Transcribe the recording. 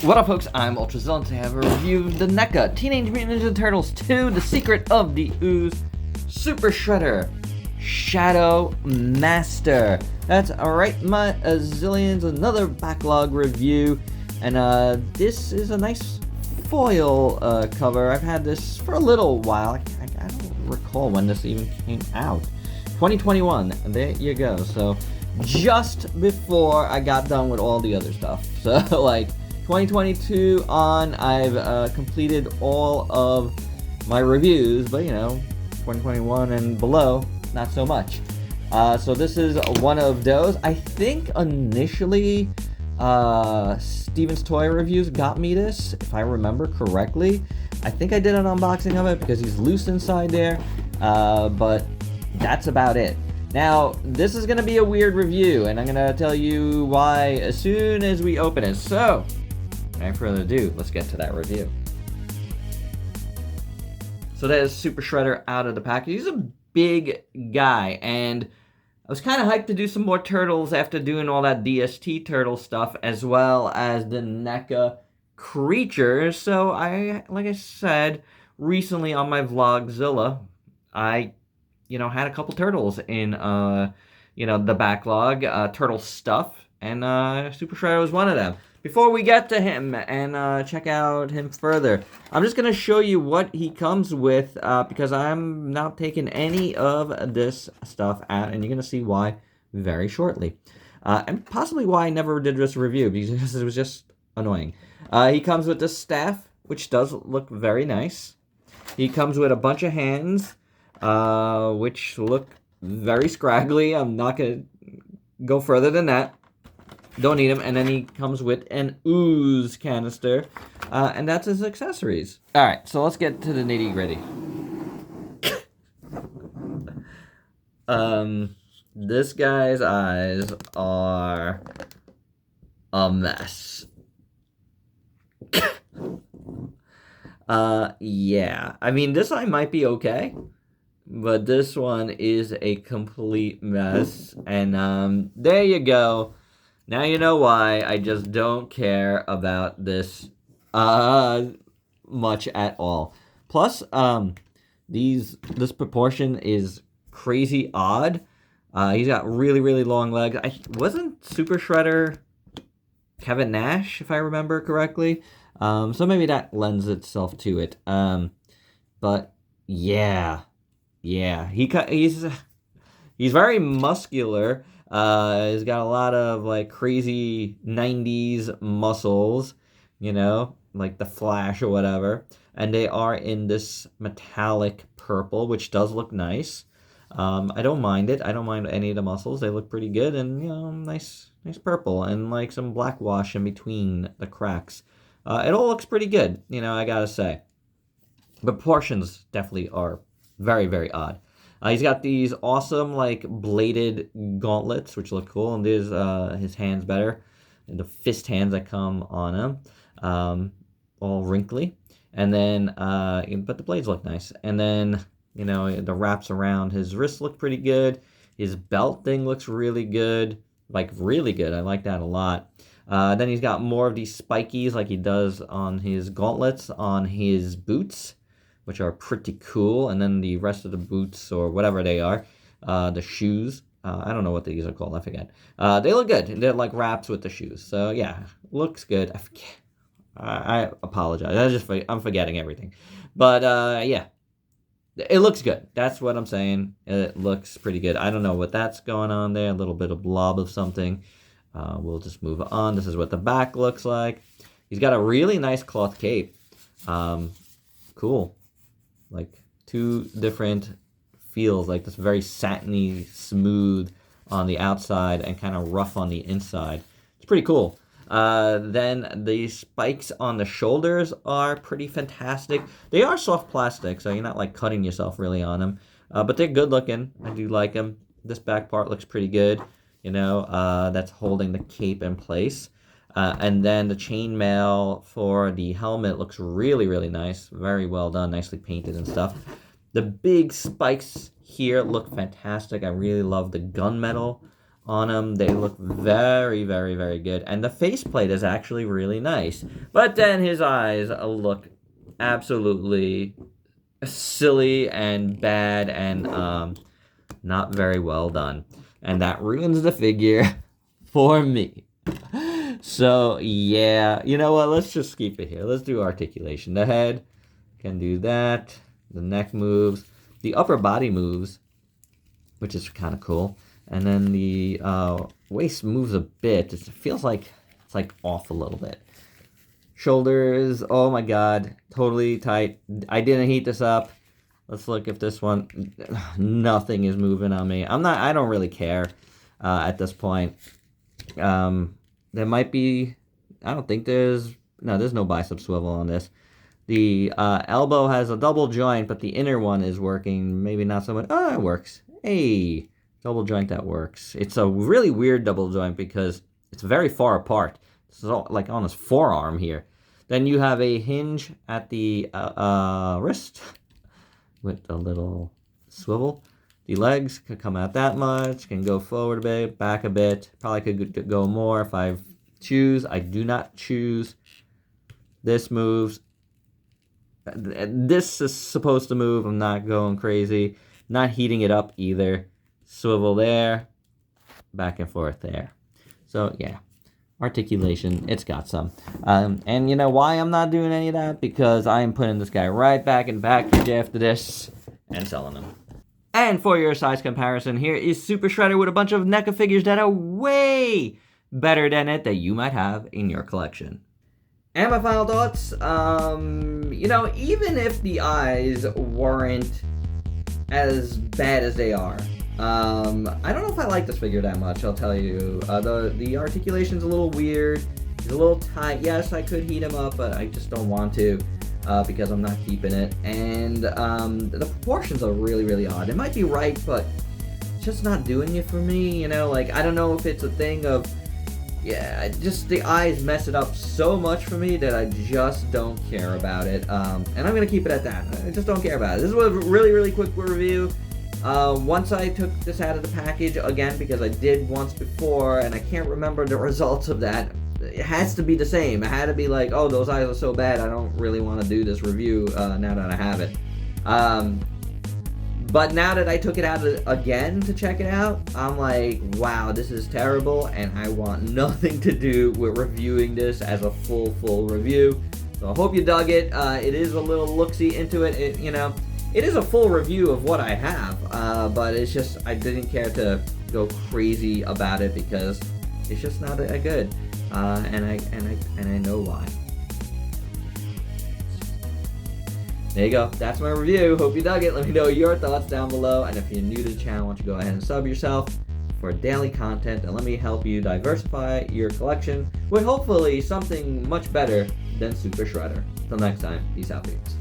What up, folks? I'm ultrazillatoys. I have a review of the NECA Teenage Mutant Ninja Turtles 2: The Secret of the Ooze Super Shredder Shadow Master. That's alright, my zillions. Another backlog review, and this is a nice foil cover. I've had this for a little while. I don't recall when this even came out. 2021. There you go. So just before I got done with all the other stuff. So like 2022 on, I've completed all of my reviews, but you know, 2021 and below, not so much. So this is one of those. I think initially Steven's Toy Reviews got me this, if I remember correctly. I think I did an unboxing of it because he's loose inside there, but that's about it. Now, this is going to be a weird review, and I'm going to tell you why as soon as we open it. So, without further ado, let's get to that review. So there's Super Shredder out of the package. He's a big guy, and I was kind of hyped to do some more Turtles after doing all that DST Turtle stuff, as well as the NECA creatures. So like I said, recently on my Vlogzilla, I had a couple Turtles in, the backlog, Turtle stuff, and Super Shredder was one of them. Before we get to him and check out him further, I'm just going to show you what he comes with, because I'm not taking any of this stuff out, and you're going to see why very shortly. And possibly why I never did this review, because it was just annoying. He comes with this staff, which does look very nice. He comes with a bunch of hands, which look very scraggly. I'm not going to go further than that. Don't need him. And then he comes with an ooze canister, and that's his accessories. All right, so let's get to the nitty gritty. This guy's eyes are a mess. Yeah. I mean, this eye might be okay, but this one is a complete mess. And there you go. Now you know why I just don't care about this much at all. Plus, this proportion is crazy odd. He's got really, really long legs. Wasn't Super Shredder Kevin Nash, if I remember correctly? So maybe that lends itself to it. But yeah, he's very muscular. He's got a lot of like crazy 90s muscles, like the Flash or whatever. And they are in this metallic purple, which does look nice. I don't mind it. I don't mind any of the muscles. They look pretty good, and nice purple and like some black wash in between the cracks. It all looks pretty good, I gotta say. The proportions definitely are very, very odd. He's got these awesome, like, bladed gauntlets, which look cool. And there's his hands better. And the fist hands that come on him. All wrinkly. And then, but the blades look nice. And then, the wraps around his wrists look pretty good. His belt thing looks really good. Like, really good. I like that a lot. Then he's got more of these spikies like he does on his gauntlets, on his boots, which are pretty cool. And then the rest of the boots, or whatever they are, the shoes, I don't know what these are called, I forget. They look good. They're like wraps with the shoes. So yeah, looks good. I forget. I apologize. I'm forgetting everything. But yeah, it looks good. That's what I'm saying. It looks pretty good. I don't know what that's going on there. A little bit of blob of something. We'll just move on. This is what the back looks like. He's got a really nice cloth cape. Cool. Like two different feels, like this very satiny, smooth on the outside and kind of rough on the inside. It's pretty cool. Then the spikes on the shoulders are pretty fantastic. They are soft plastic, so you're not like cutting yourself really on them. But they're good looking. I do like them. This back part looks pretty good. That's holding the cape in place. And then the chainmail for the helmet looks really, really nice. Very well done, nicely painted and stuff. The big spikes here look fantastic. I really love the gunmetal on them. They look very, very, very good. And the faceplate is actually really nice. But then his eyes look absolutely silly and bad and not very well done. And that ruins the figure for me. So, yeah. You know what? Let's just keep it here. Let's do articulation. The head can do that. The neck moves. The upper body moves, which is kind of cool. And then the waist moves a bit. It feels like it's like off a little bit. Shoulders, oh my god, totally tight. I didn't heat this up. Let's look if this one, nothing is moving on me. I don't really care at this point. There might be, I don't think there's no bicep swivel on this. The elbow has a double joint, but the inner one is working. Maybe not so much. Oh, it works. Hey, double joint that works. It's a really weird double joint because it's very far apart. It's like on his forearm here. Then you have a hinge at the wrist with a little swivel. The legs could come out that much, can go forward a bit, back a bit. Probably could go more if I choose. I do not choose. This moves. This is supposed to move. I'm not going crazy. Not heating it up either. Swivel there, back and forth there. So yeah, articulation, it's got some. And you know why I'm not doing any of that? Because I am putting this guy right back in package after this and selling him. And for your size comparison, here is Super Shredder with a bunch of NECA figures that are way better than it that you might have in your collection. And my final thoughts, you know, even if the eyes weren't as bad as they are, I don't know if I like this figure that much, I'll tell you. The articulation's a little weird. He's a little tight. Yes, I could heat him up, but I just don't want to because I'm not keeping it. And the proportions are really, really odd. It might be right, but it's just not doing it for me, you know? Like, I don't know if it's a thing of, yeah, just the eyes mess it up so much for me that I just don't care about it. And I'm going to keep it at that. I just don't care about it. This was a really, really quick review. Once I took this out of the package, again, because I did once before, and I can't remember the results of that, it has to be the same. It had to be like, oh, those eyes are so bad, I don't really want to do this review now that I have it. But now that I took it out again to check it out, I'm like, wow, this is terrible, and I want nothing to do with reviewing this as a full review. So I hope you dug it. It is a little look-see into it, you know. It is a full review of what I have, but it's just I didn't care to go crazy about it because it's just not that good, and I know why. There you go. That's my review. Hope you dug it. Let me know your thoughts down below, and if you're new to the channel, why don't you go ahead and sub yourself for daily content, and let me help you diversify your collection with hopefully something much better than Super Shredder. Till next time, peace out, peeps.